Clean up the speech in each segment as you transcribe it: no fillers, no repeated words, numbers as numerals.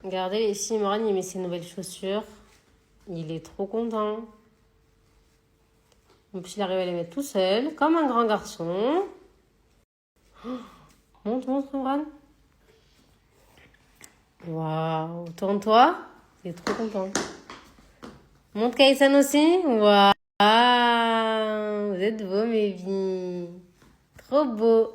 Regardez, ici, Imran, il met ses nouvelles chaussures. Il est trop content. En plus, il arrive à les mettre tout seul, comme un grand garçon. Oh, montre, Imran. Waouh, tourne-toi. Il est trop content. Montre Kaïsan aussi. Waouh, vous êtes beaux, mes vies. Trop beau.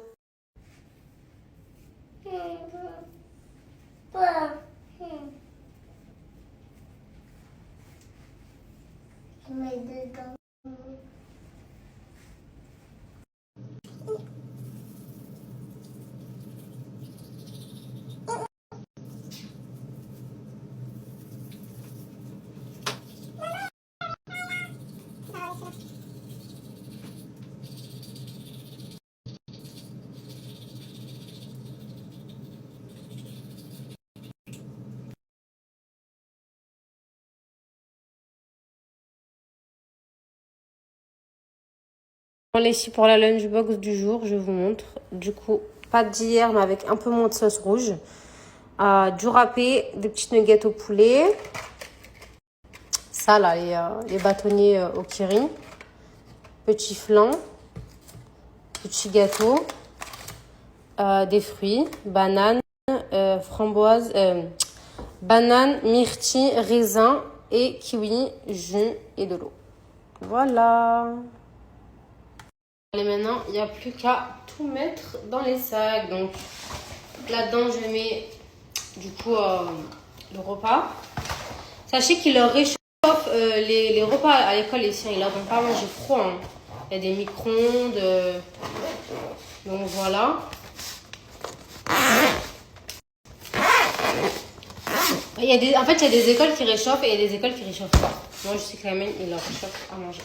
Les ici pour la lunchbox du jour, je vous montre. Du coup, pâte d'hier, mais avec un peu moins de sauce rouge. Du râpé, des petites nuggets au poulet. Ça, là, les bâtonniers au kiri. Petit flan. Petit gâteau. Des fruits. Banane, framboise, banane, myrtille, raisin et kiwi, jus et de l'eau. Voilà. Allez, maintenant, il n'y a plus qu'à tout mettre dans les sacs. Donc, là-dedans, je mets du coup le repas. Sachez qu'il leur réchauffe les repas à l'école ici. Ils leur donnent pas à manger froid. Hein. Il y a des micro-ondes. Donc, voilà. En fait, il y a des écoles qui réchauffent et il y a des écoles qui réchauffent pas. Moi, je sais que la mienne, il leur réchauffe à manger.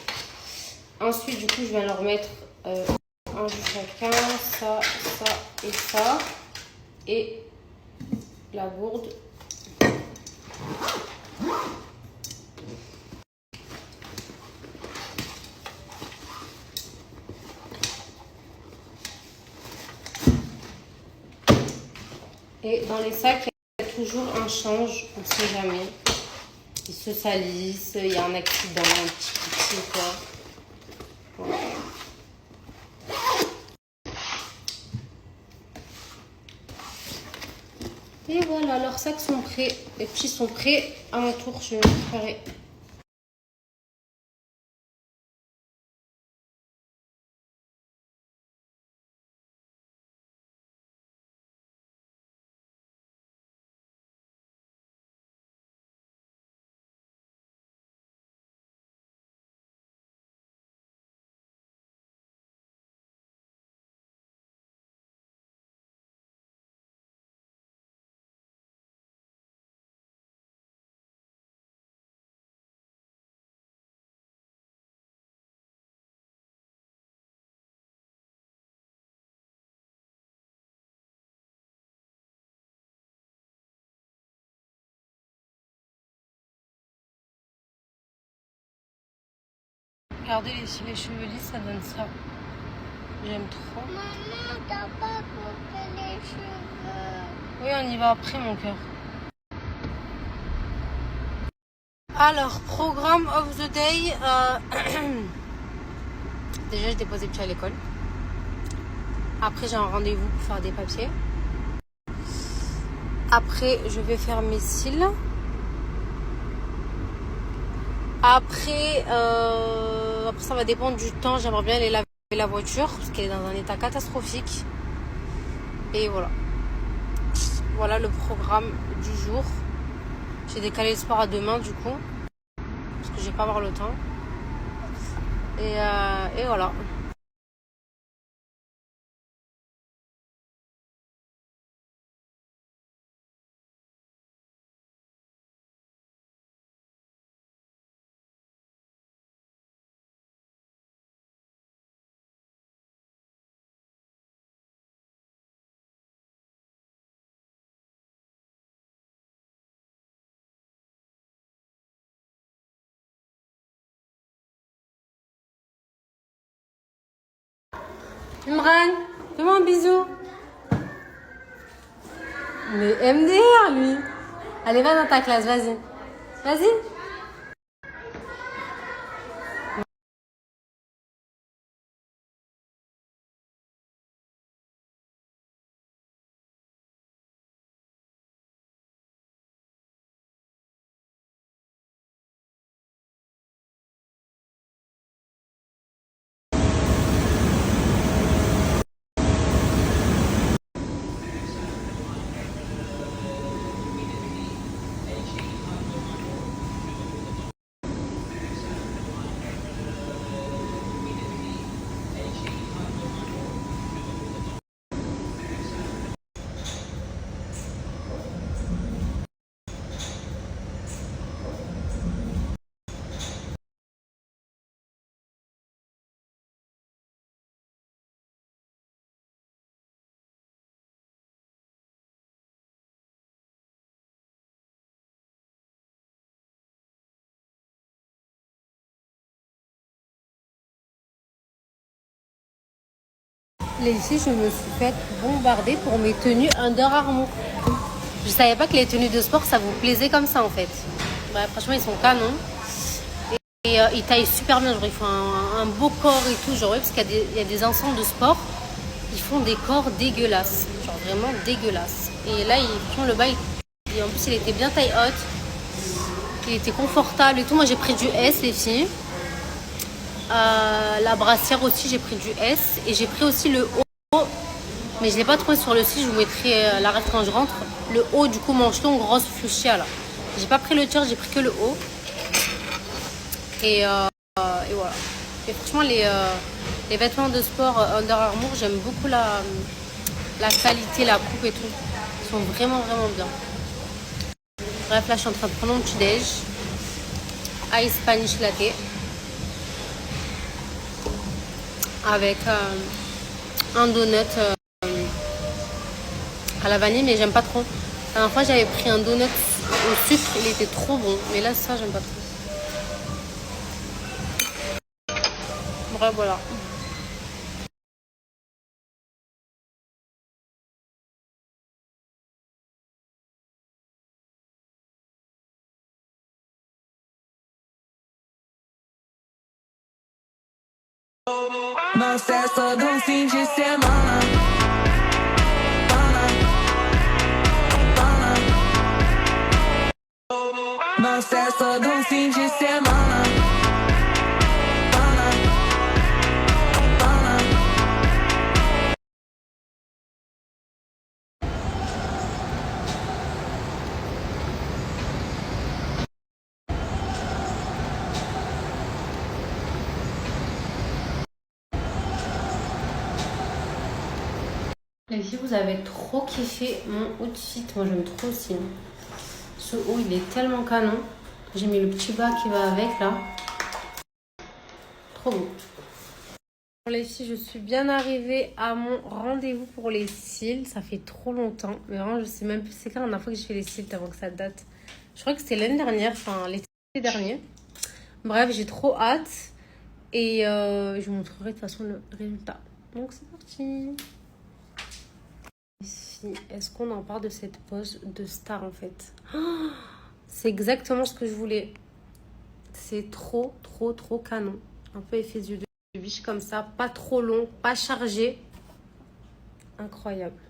Ensuite, du coup, je vais leur mettre un jus chacun, ça et ça. Et la gourde. Et dans les sacs, il y a toujours un change, on ne sait jamais. Ils se salissent, il y a un accident, un petit quoi. Voilà. Et voilà, leurs sacs sont prêts. Les petits sont prêts. À mon tour, je vais me préparer. Regardez les cheveux lisses, ça donne ça. J'aime trop. Maman, t'as pas coupé les cheveux. Oui, on y va après, mon cœur. Alors, programme of the day. Déjà, je dépose les petits à l'école. Après, j'ai un rendez-vous pour faire des papiers. Après, je vais faire mes cils. Après, ça va dépendre du temps. J'aimerais bien aller laver la voiture parce qu'elle est dans un état catastrophique. Et voilà. Voilà le programme du jour. J'ai décalé le sport à demain du coup. Parce que je vais pas avoir le temps. Et voilà. Imran, fais-moi un bisou. Mais MDR lui. Allez, va dans ta classe, vas-y. Vas-y. Les filles, je me suis fait bombarder pour mes tenues Under Armour. Je savais pas que les tenues de sport, ça vous plaisait comme ça en fait. Ouais, franchement, ils sont canons. Et ils taillent super bien. Genre, ils font un beau corps et tout. Genre, ouais, parce qu'il y a des ensembles de sport. Ils font des corps dégueulasses. Genre, vraiment dégueulasses. Et là, ils font le bas. Et en plus, il était bien taille haute. Il était confortable et tout. Moi, j'ai pris du S, les filles. La brassière aussi, j'ai pris du S. Et j'ai pris aussi le haut. Mais je ne l'ai pas trouvé sur le site. Je vous mettrai la ref quand je rentre. Le haut, du coup, manche longue, grosse fuchsia là. J'ai pas pris le t-shirt, j'ai pris que le haut. Et voilà. Et franchement, les vêtements de sport Under Armour, j'aime beaucoup la qualité, la coupe et tout. Ils sont vraiment, vraiment bien. Bref, là, je suis en train de prendre mon petit déj. Ice Spanish latte. Avec un donut à la vanille, mais j'aime pas trop. La dernière fois, j'avais pris un donut au sucre, il était trop bon. Mais là, ça, j'aime pas trop. Bref, voilà. Não cessa do fim de semana. Não cessa do fim de semana. Les filles, vous avez trop kiffé mon outfit. Moi, j'aime trop aussi. Ce haut, il est tellement canon. J'ai mis le petit bas qui va avec, là. Trop beau. Bon, les filles, je suis bien arrivée à mon rendez-vous pour les cils. Ça fait trop longtemps. Mais vraiment, je sais même plus c'est quand la dernière fois que j'ai fait les cils avant que ça date. Je crois que c'était l'année dernière, enfin l'été dernier. Bref, j'ai trop hâte. Et je vous montrerai de toute façon le résultat. Donc, c'est parti. Est-ce qu'on en parle de cette pose de star en fait? Oh, c'est exactement ce que je voulais. C'est trop, trop, trop canon. Un peu effet yeux de biche comme ça. Pas trop long, pas chargé. Incroyable.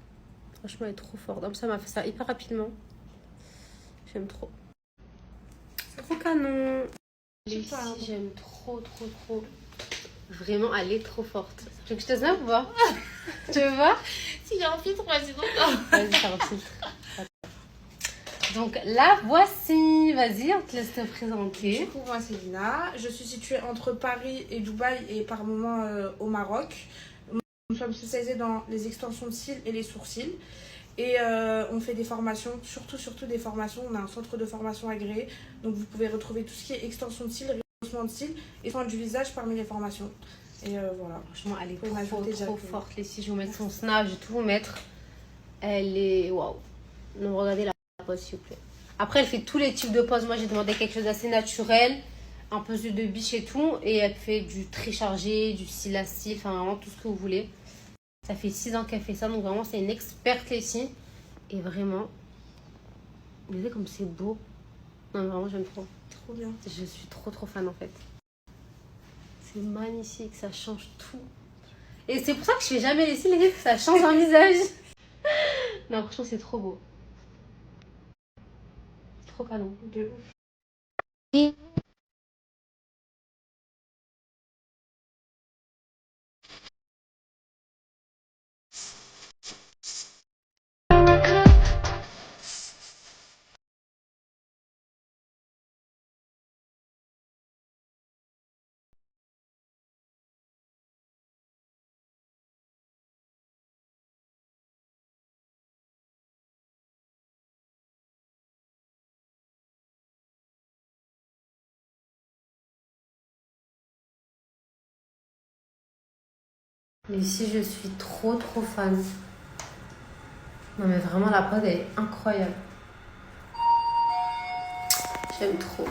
Franchement, elle est trop forte. Comme ça m'a fait ça hyper rapidement. J'aime trop. C'est trop canon. Les filles, j'aime trop, trop, trop. Vraiment, elle est trop forte. Tu veux que je te snap ou pas? Tu veux voir? Si j'ai un filtre, vas-y, donc. Vas-y, ça va filtre. Donc la voici. Vas-y, on te laisse te présenter. Du coup, moi, c'est Lina. Je suis située entre Paris et Dubaï et par moments au Maroc. Nous sommes spécialisés dans les extensions de cils et les sourcils. Et on fait des formations, surtout des formations. On a un centre de formation agréé. Donc vous pouvez retrouver tout ce qui est extension de cils, rehaussement de cils et soins du visage parmi les formations. Et voilà. Franchement, elle est trop forte. Les filles, je vais vous mettre son snap, je vais tout vous mettre. Elle est waouh. Donc regardez la pose, s'il vous plaît. Après, elle fait tous les types de poses. Moi, j'ai demandé quelque chose d'assez naturel, un peu de biche et tout. Et elle fait du très chargé, du cil à cil, enfin vraiment tout ce que vous voulez. Ça fait 6 ans qu'elle fait ça, donc vraiment, c'est une experte, les filles. Et vraiment, Vous voyez comme c'est beau. Non, vraiment, j'aime trop. Trop bien. Je suis trop fan en fait. C'est magnifique, ça change tout. Et c'est pour ça que je fais jamais les cils, les gars, parce que ça change un visage. Non, franchement, c'est trop beau. C'est trop canon. De ouf. Mais ici, je suis trop fan. Non, mais vraiment, la prod, elle est incroyable. J'aime trop.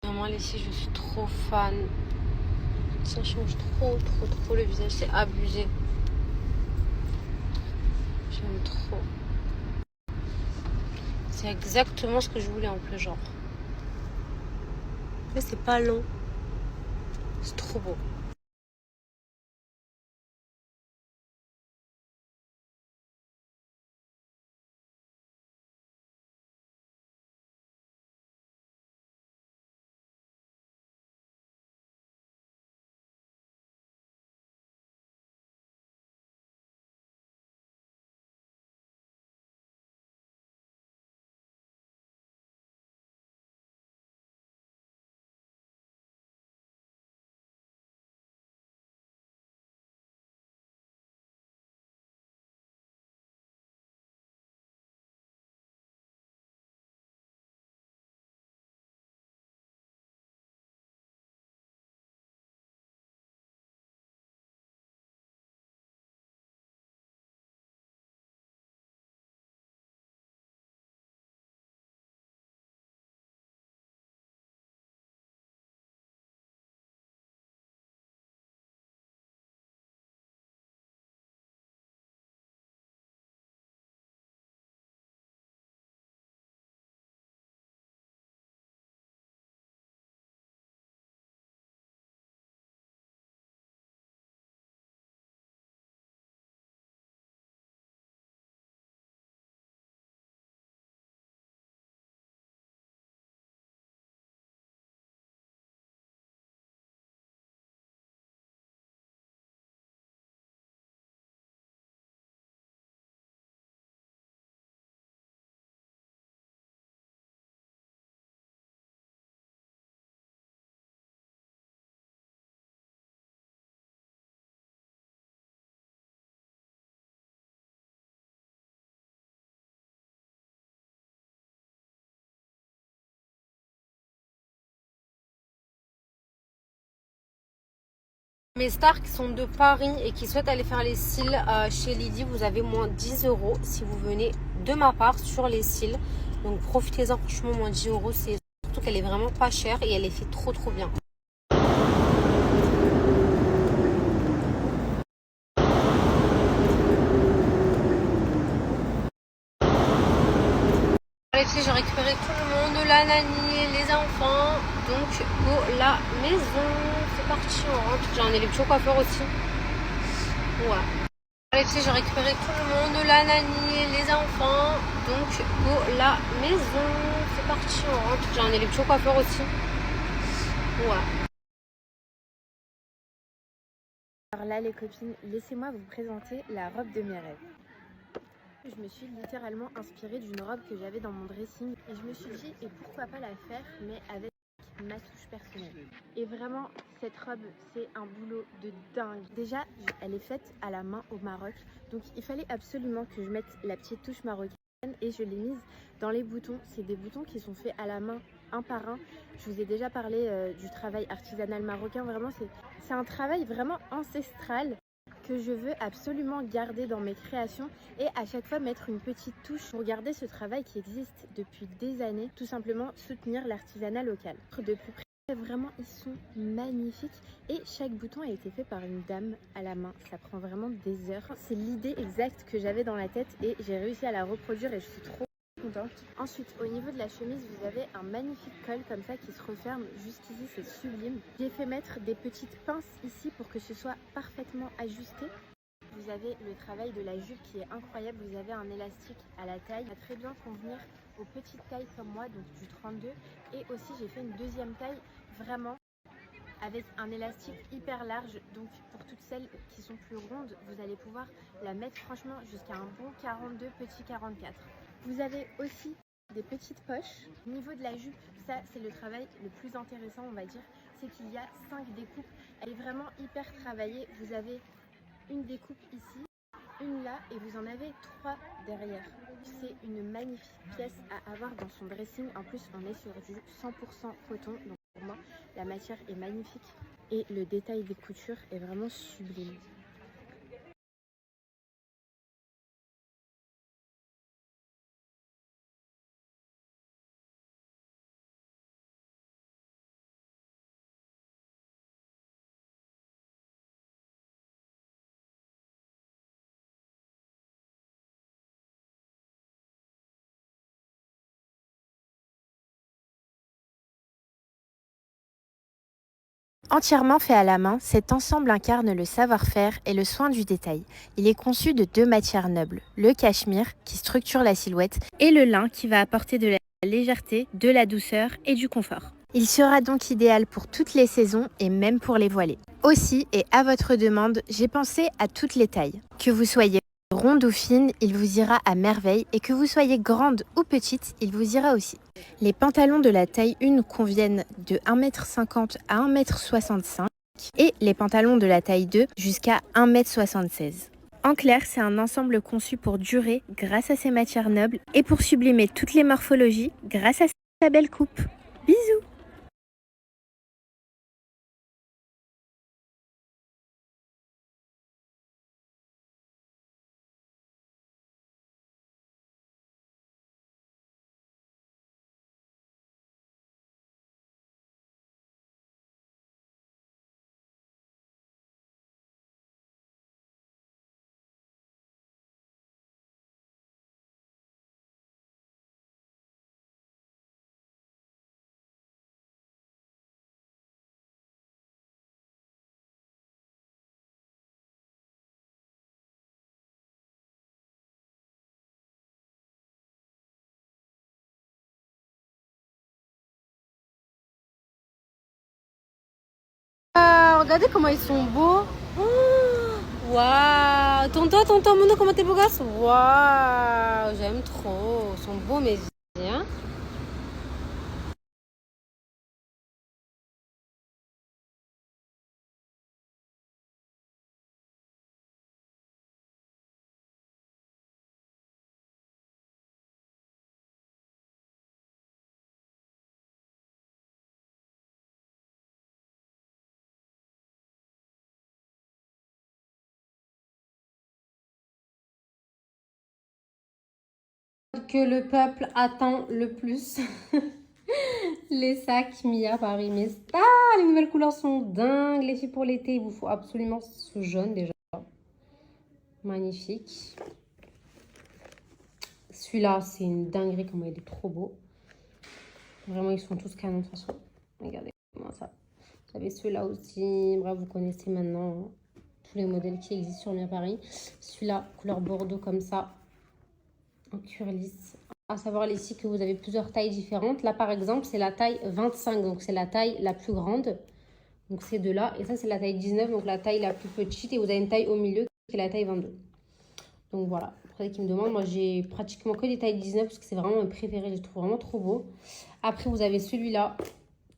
Vraiment, les filles, je suis trop fan. Ça change trop le visage, c'est abusé. J'aime trop. C'est exactement ce que je voulais en plus, genre. Mais c'est pas long. C'est trop beau. Mes stars qui sont de Paris et qui souhaitent aller faire les cils chez Lydie, vous avez moins 10 € si vous venez de ma part sur les cils. Donc profitez-en, franchement, moins 10 €. C'est surtout qu'elle est vraiment pas chère et elle les fait trop bien. Les filles, j'ai récupéré tout le monde, la nanny, les enfants. Donc pour la maison, c'est parti, on rentre. J'ai un électro-coiffeur aussi. Ouais. Les filles, j'ai récupéré tout le monde, la nanny, les enfants. Donc pour la maison, c'est parti, on rentre. J'ai un électro-coiffeur aussi. Ouais. Alors là les copines, laissez-moi vous présenter la robe de mes rêves. Je me suis littéralement inspirée d'une robe que j'avais dans mon dressing et je me suis dit et pourquoi pas la faire mais avec ma touche personnelle. Et vraiment cette robe c'est un boulot de dingue. Déjà elle est faite à la main au Maroc donc il fallait absolument que je mette la petite touche marocaine et je l'ai mise dans les boutons. C'est des boutons qui sont faits à la main un par un. Je vous ai déjà parlé du travail artisanal marocain. Vraiment c'est un travail vraiment ancestral que je veux absolument garder dans mes créations et à chaque fois mettre une petite touche pour garder ce travail qui existe depuis des années, tout simplement soutenir l'artisanat local. De plus près, vraiment ils sont magnifiques et chaque bouton a été fait par une dame à la main. Ça prend vraiment des heures. C'est l'idée exacte que j'avais dans la tête et j'ai réussi à la reproduire et je suis trop contente. Ensuite, au niveau de la chemise, vous avez un magnifique col comme ça qui se referme juste ici, c'est sublime. J'ai fait mettre des petites pinces ici pour que ce soit parfaitement ajusté. Vous avez le travail de la jupe qui est incroyable, vous avez un élastique à la taille, ça va très bien convenir aux petites tailles comme moi, donc du 32. Et aussi j'ai fait une deuxième taille vraiment avec un élastique hyper large, donc pour toutes celles qui sont plus rondes, vous allez pouvoir la mettre franchement jusqu'à un bon 42, petit 44. Vous avez aussi des petites poches. Au niveau de la jupe, ça c'est le travail le plus intéressant on va dire, c'est qu'il y a 5 découpes. Elle est vraiment hyper travaillée. Vous avez une découpe ici, une là et vous en avez 3 derrière. C'est une magnifique pièce à avoir dans son dressing. En plus on est sur du 100% coton, donc pour moi la matière est magnifique et le détail des coutures est vraiment sublime. Entièrement fait à la main, cet ensemble incarne le savoir-faire et le soin du détail. Il est conçu de 2 matières nobles, le cachemire qui structure la silhouette et le lin qui va apporter de la légèreté, de la douceur et du confort. Il sera donc idéal pour toutes les saisons et même pour les voilées. Aussi, et à votre demande, j'ai pensé à toutes les tailles. Que vous soyez ronde ou fine, il vous ira à merveille et que vous soyez grande ou petite, il vous ira aussi. Les pantalons de la taille 1 conviennent de 1,50 m à 1,65 m et les pantalons de la taille 2 jusqu'à 1,76 m. En clair, c'est un ensemble conçu pour durer grâce à ses matières nobles et pour sublimer toutes les morphologies grâce à sa belle coupe. Bisous! Ah, regardez comment ils sont beaux. Waouh, tonton, Mono, comment t'es beau gosse. Waouh, j'aime trop. Ils sont beaux mes viens. Que le peuple attend le plus. Les sacs Mia Paris Miss. Ah, les nouvelles couleurs sont dingues. Les filles pour l'été, il vous faut absolument ce jaune déjà. Magnifique. Celui-là, c'est une dinguerie, comment il est trop beau. Vraiment, ils sont tous canons de toute façon. Regardez comment ça. Vous avez celui-là aussi. Bref, vous connaissez maintenant tous les modèles qui existent sur Mia Paris. Celui-là, couleur bordeaux comme ça. En cuir lisse. À savoir ici que vous avez plusieurs tailles différentes. Là, par exemple, c'est la taille 25. Donc, c'est la taille la plus grande. Donc ces deux-là. Et ça, c'est la taille 19, donc la taille la plus petite. Et vous avez une taille au milieu qui est la taille 22. Donc voilà. Après, qui me demande, moi j'ai pratiquement que des tailles 19 parce que c'est vraiment mon préféré. Je le trouve vraiment trop beau. Après, vous avez celui-là.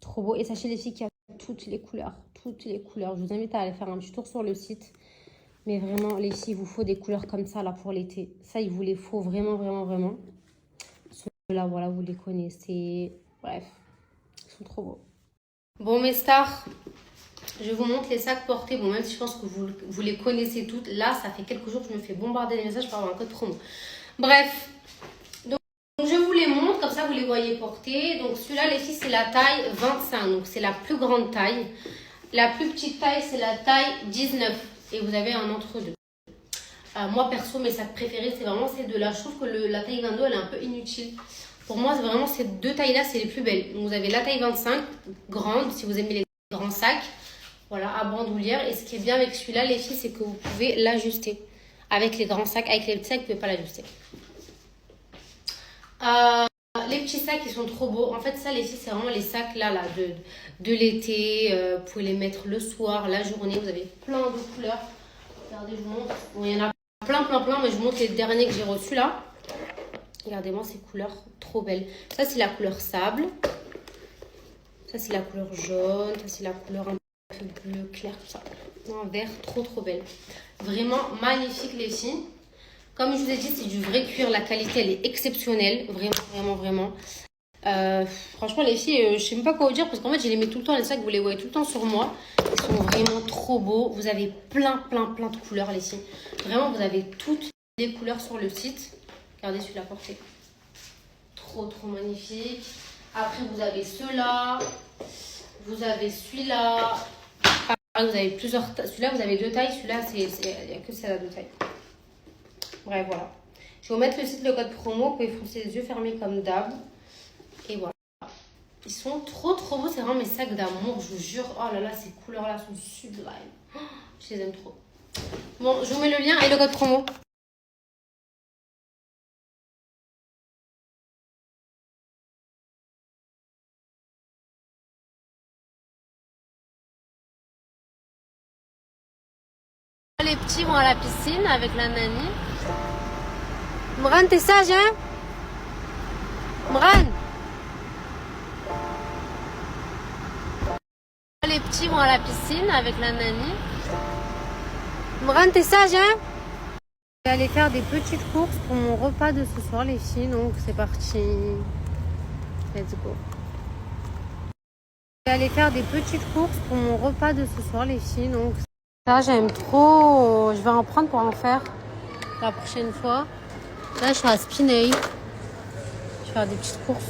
Trop beau. Et sachez les filles qu'il y a toutes les couleurs. Toutes les couleurs. Je vous invite à aller faire un petit tour sur le site. Mais vraiment, les filles, il vous faut des couleurs comme ça là pour l'été. Ça, il vous les faut vraiment, vraiment, vraiment. Ceux-là, voilà, vous les connaissez. Bref, ils sont trop beaux. Bon, mes stars, je vous montre les sacs portés. Bon, même si je pense que vous les connaissez toutes. Là, ça fait quelques jours que je me fais bombarder des messages pour avoir un code promo. Bref, donc je vous les montre. Comme ça, vous les voyez porter. Donc celui-là, les filles, c'est la taille 25. Donc c'est la plus grande taille. La plus petite taille, c'est la taille 19. Et vous avez un entre-deux. Moi, perso, mes sacs préférés, c'est vraiment ces deux-là. Je trouve que la taille 22, elle est un peu inutile. Pour moi, c'est vraiment ces deux tailles-là, c'est les plus belles. Donc, vous avez la taille 25, grande, si vous aimez les grands sacs. Voilà, à bandoulière. Et ce qui est bien avec celui-là, les filles, c'est que vous pouvez l'ajuster. Avec les grands sacs, avec les petits sacs, vous ne pouvez pas l'ajuster. Les petits sacs, ils sont trop beaux. En fait, ça, les filles, c'est vraiment les sacs là de l'été. Vous pouvez les mettre le soir, la journée. Vous avez plein de couleurs. Regardez, je vous montre. Bon, il y en a plein, mais je vous montre les derniers que j'ai reçus là. Regardez-moi ces couleurs trop belles. Ça, c'est la couleur sable. Ça, c'est la couleur jaune. Ça, c'est la couleur un peu bleu clair, tout ça. Un vert trop belle. Vraiment magnifique, les filles. Comme je vous ai dit, c'est du vrai cuir. La qualité, elle est exceptionnelle. Vraiment. Franchement, les filles, je sais même pas quoi vous dire parce qu'en fait, je les mets tout le temps. Les sacs, vous les voyez tout le temps sur moi. Ils sont vraiment trop beaux. Vous avez plein de couleurs, les filles. Vraiment, vous avez toutes les couleurs sur le site. Regardez celui-là porté. Trop magnifique. Après, vous avez ceux-là. Vous avez celui-là. Vous avez plusieurs tailles. Celui-là, vous avez deux tailles. Celui-là, il n'y a que celle-là deux tailles. Bref, voilà. Je vais vous mettre le site, le code promo. Vous pouvez foncer les yeux fermés comme d'hab. Et voilà. Ils sont trop beaux. C'est vraiment mes sacs d'amour, je vous jure. Oh là là, ces couleurs-là sont sublimes. Oh, je les aime trop. Bon, je vous mets le lien et le code promo. Les petits vont à la piscine avec la nanny. Mran, t'es sage, hein? Mran! Les petits vont à la piscine avec la nanny. Mran, t'es sage, hein? Je vais aller faire des petites courses pour mon repas de ce soir, les filles. Donc, c'est parti. Let's go. Je vais aller faire des petites courses pour mon repas de ce soir, les filles. Donc, ça, j'aime trop. Je vais en prendre pour en faire la prochaine fois. Là, je suis à Spinay. Je vais faire des petites courses.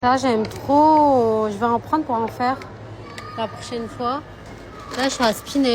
Ça, j'aime trop. Je vais en prendre pour en faire la prochaine fois. Là, je suis à Spinay.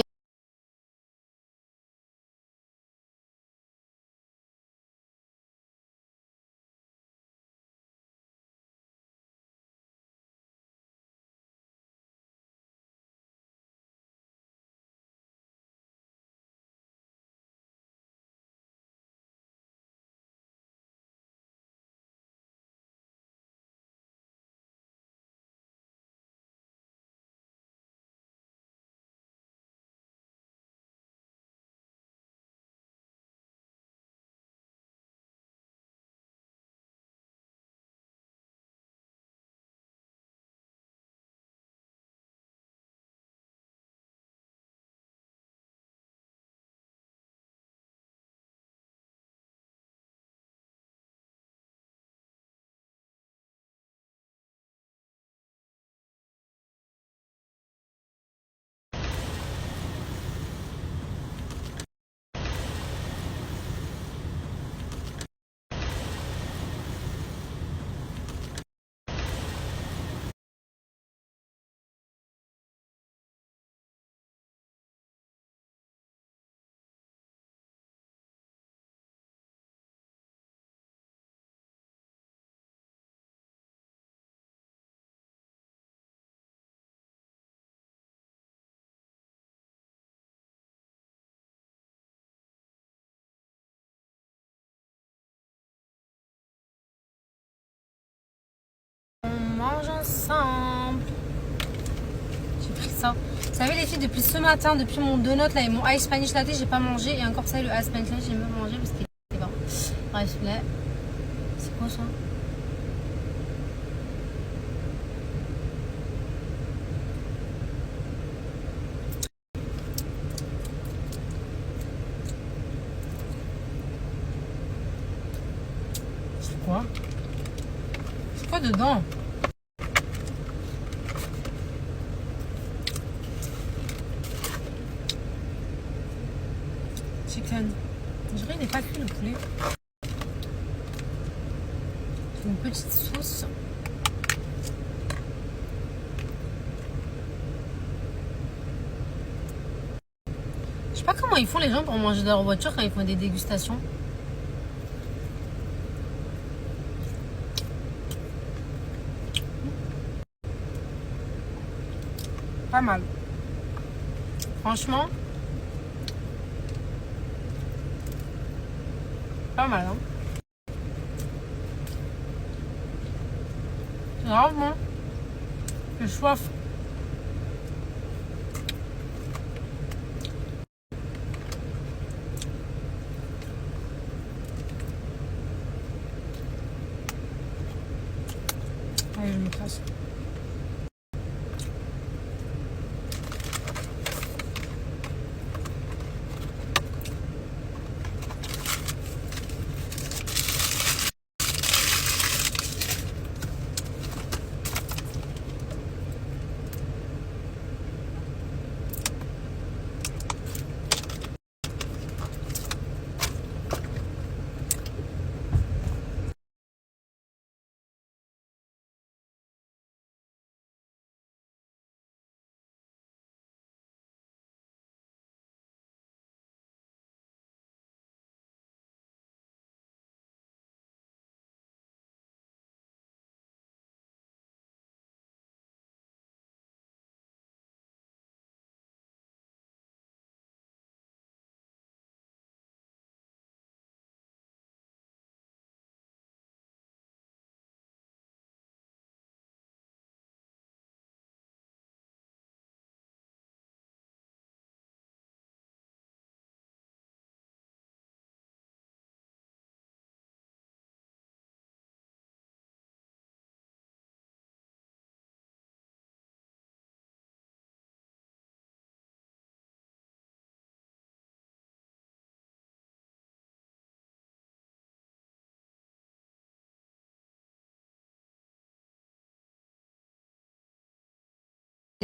On mange ensemble. pris ça. Vous savez les filles, depuis ce matin, depuis mon donut là et mon ice Spanish latte, j'ai pas mangé. Et encore ça, le ice Spanish latte, j'ai même mangé parce qu'il était bon. Bref, là, c'est quoi ça? C'est quoi? C'est quoi dedans? Chicken. Je dirais qu'il n'est pas cuit le poulet. Une petite sauce. Je sais pas comment ils font les gens pour manger dans leur voiture quand ils font des dégustations. Pas mal. Franchement. Pas mal, hein. C'est grave bon. J'ai soif. Allez, je me casse.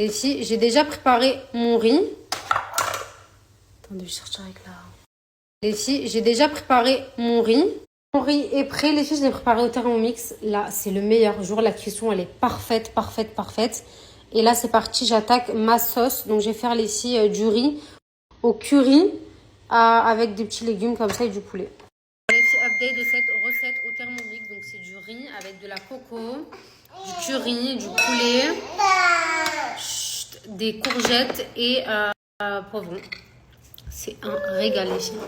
Les filles, j'ai déjà préparé mon riz. Attendez, je vais sortir avec la... Les filles, j'ai déjà préparé mon riz. Mon riz est prêt. Les filles, je l'ai préparé au Thermomix. Là, c'est le meilleur jour. La cuisson, elle est parfaite, parfaite, parfaite. Et là, c'est parti. J'attaque ma sauce. Donc, je vais faire les filles du riz au curry avec des petits légumes comme ça et du poulet. Les filles, update de cette recette au Thermomix. Donc, c'est du riz avec de la coco, du curry, du poulet, des courgettes et poivrons. C'est un régal, les filles.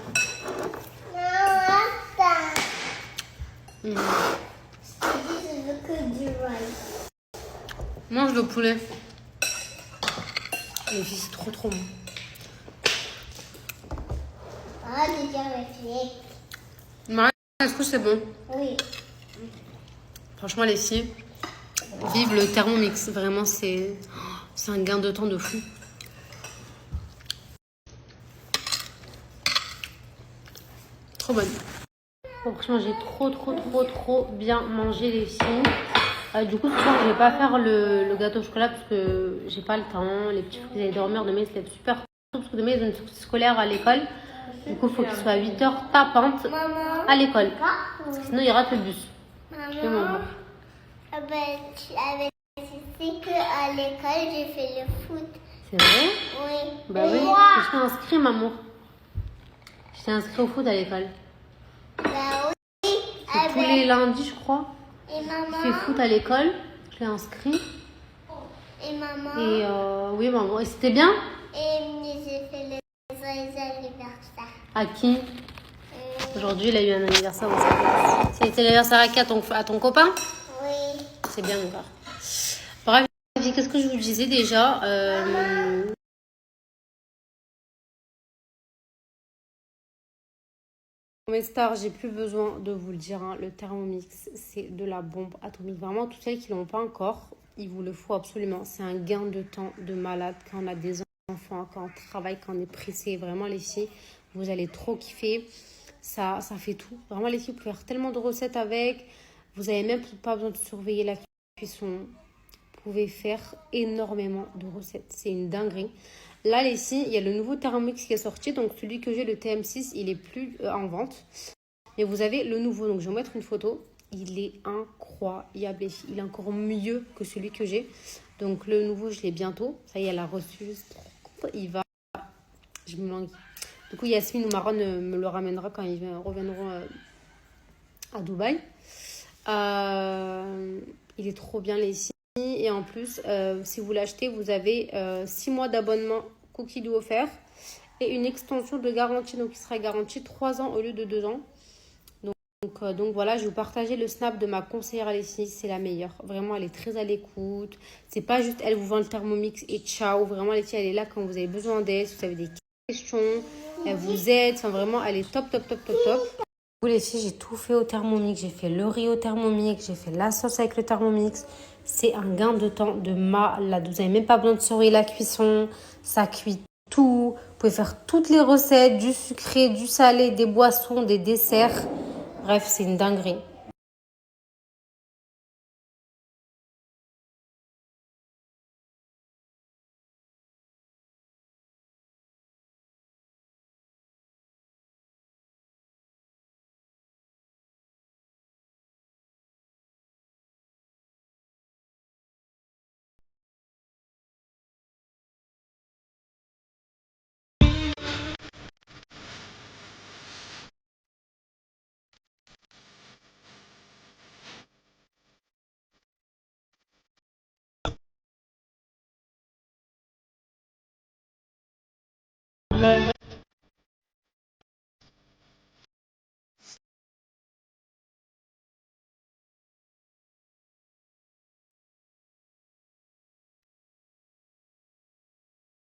Mange le poulet. Les filles, c'est trop bon. Ah, déjà réfléchi. Marie, est-ce que c'est bon? Oui. Franchement, les filles, vive le Thermomix. Vraiment, c'est un gain de temps de fou. Trop bonne. Bon, franchement, j'ai trop bien mangé, les filles. Du coup, ce soir, je vais pas faire le gâteau au chocolat parce que j'ai pas le temps. Les petits frères, ils allaient dormir. Demain, ils se lèvent super tôt parce que demain, ils ont une sortie scolaire à l'école. Du coup, il faut qu'ils soient à 8h tapantes à l'école. Sinon, ils ratent le bus. Maman, tu sais qu'à l'école, j'ai fait le foot. C'est vrai? Oui. Bah oui. Je t'ai inscrit, maman. Je t'ai inscrit au foot à l'école. Bah oui. C'est tous les lundis, je crois. Et maman. Je fais foot à l'école. Je l'ai inscrit. Et maman. Et oui, maman. Et c'était bien? Et j'ai fait les anniversaires. À qui? Aujourd'hui, il a eu un anniversaire dans sa classe. C'était l'anniversaire à qui? À ton copain? Oui. C'est bien, mon frère. Bref, Qu'est-ce que je vous disais déjà Mes stars, j'ai plus besoin de vous le dire, hein, le Thermomix, c'est de la bombe atomique. Vraiment, toutes celles qui l'ont pas encore, il vous le faut absolument. C'est un gain de temps de malade quand on a des enfants, quand on travaille, quand on est pressé. Vraiment, les filles, vous allez trop kiffer. Ça fait tout. Vraiment, les filles, vous pouvez faire tellement de recettes avec. Vous n'avez même pas besoin de surveiller la cuisson. Vous pouvez faire énormément de recettes. C'est une dinguerie. Là, les filles, il y a le nouveau Thermomix qui est sorti. Donc, celui que j'ai, le TM6, il est plus en vente. Mais vous avez le nouveau. Donc, je vais vous mettre une photo. Il est incroyable, les filles. Il est encore mieux que celui que j'ai. Donc, le nouveau, je l'ai bientôt. Ça y est, elle a reçu. Je suis trop contente. Il va... Je me langue. Du coup, Yasmine ou Maron me le ramènera quand ils reviendront à Dubaï. Il est trop bien, les filles. Et en plus, si vous l'achetez, vous avez 6 mois d'abonnement Cookie Dough offert et une extension de garantie. Donc, il sera garanti 3 ans au lieu de 2 ans. Donc voilà, je vais vous partager le snap de ma conseillère Alessi. C'est la meilleure. Vraiment, elle est très à l'écoute. C'est pas juste elle vous vend le Thermomix et ciao. Vraiment, Alessi, elle est là quand vous avez besoin d'aide. Si vous avez des questions, elle vous aide. Enfin, vraiment, elle est top, top, top, top, top. Vous les filles, j'ai tout fait au Thermomix. J'ai fait le riz au Thermomix. J'ai fait la sauce avec le Thermomix. C'est un gain de temps de malade. Vous n'avez même pas besoin de surveiller la cuisson. Ça cuit tout. Vous pouvez faire toutes les recettes, du sucré, du salé, des boissons, des desserts. Bref, c'est une dinguerie.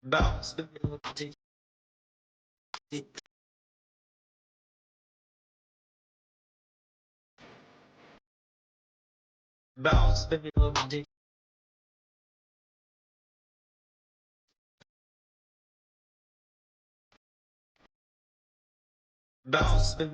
Bounce, bounce, bounce,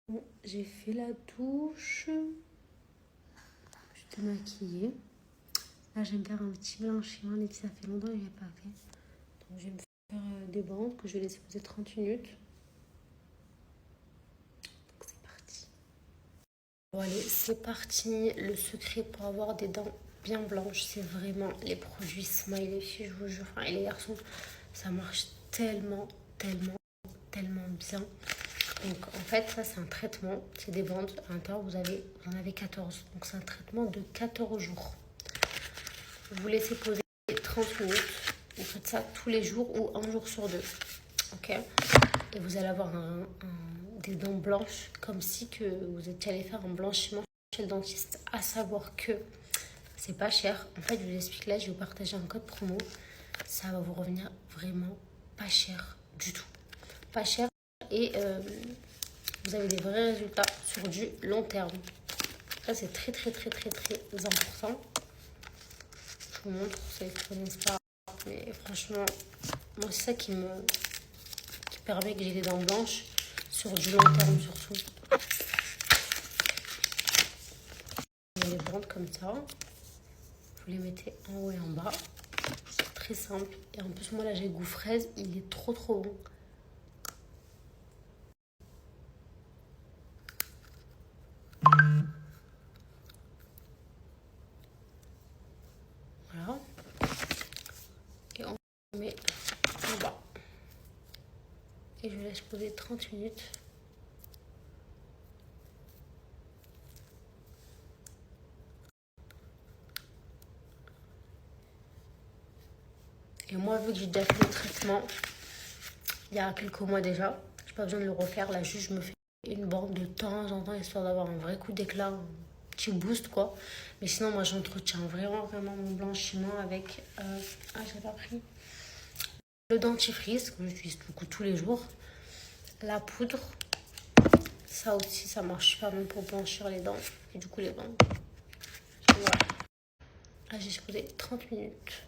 Bon, j'ai fait la douche. Je suis maquillée. Là, je vais me faire un petit blanchiment. Les petits, ça fait longtemps que je n'ai pas fait. Donc, je vais me faire des bandes que je vais laisser poser 30 minutes. Donc, c'est parti. Bon, allez, c'est parti. Le secret pour avoir des dents bien blanches, c'est vraiment les produits Smile, les filles, je vous jure. Enfin, et les garçons, ça marche tellement bien. Donc en fait, ça c'est un traitement, c'est des bandes. À l'intérieur, vous en avez 14. Donc c'est un traitement de 14 jours. Vous laissez poser 30 minutes. Vous faites ça tous les jours ou un jour sur deux. Ok. Et vous allez avoir des dents blanches comme si que vous étiez allé faire un blanchiment chez le dentiste. À savoir que c'est pas cher. En fait, je vous explique là, je vais vous partager un code promo. Ça va vous revenir vraiment pas cher du tout. Pas cher et vous avez des vrais résultats sur du long terme. Ça, c'est très important. Je vous montre, ceux qui ne connaissent pas. Mais franchement, moi, c'est ça qui permet que j'ai des dents blanches sur du long terme surtout. Vous avez les bandes comme ça. Vous les mettez en haut et en bas. C'est très simple. Et en plus, moi, là, j'ai goût fraise. Il est trop bon. Voilà. Et on met en bas. Et je laisse poser 30 minutes. Et moi, vu que j'ai déjà fait le traitement il y a quelques mois déjà, j'ai pas besoin de le refaire. Là, juste, je me fais une bande de temps en temps, histoire d'avoir un vrai coup d'éclat, un petit boost, quoi. Mais sinon, moi, j'entretiens vraiment mon blanchiment avec... j'ai pas pris. Le dentifrice, que j'utilise beaucoup tous les jours. La poudre. Ça aussi, ça marche super bien pour blanchir les dents. Et du coup, les bandes. Voilà. Là, j'ai posé 30 minutes.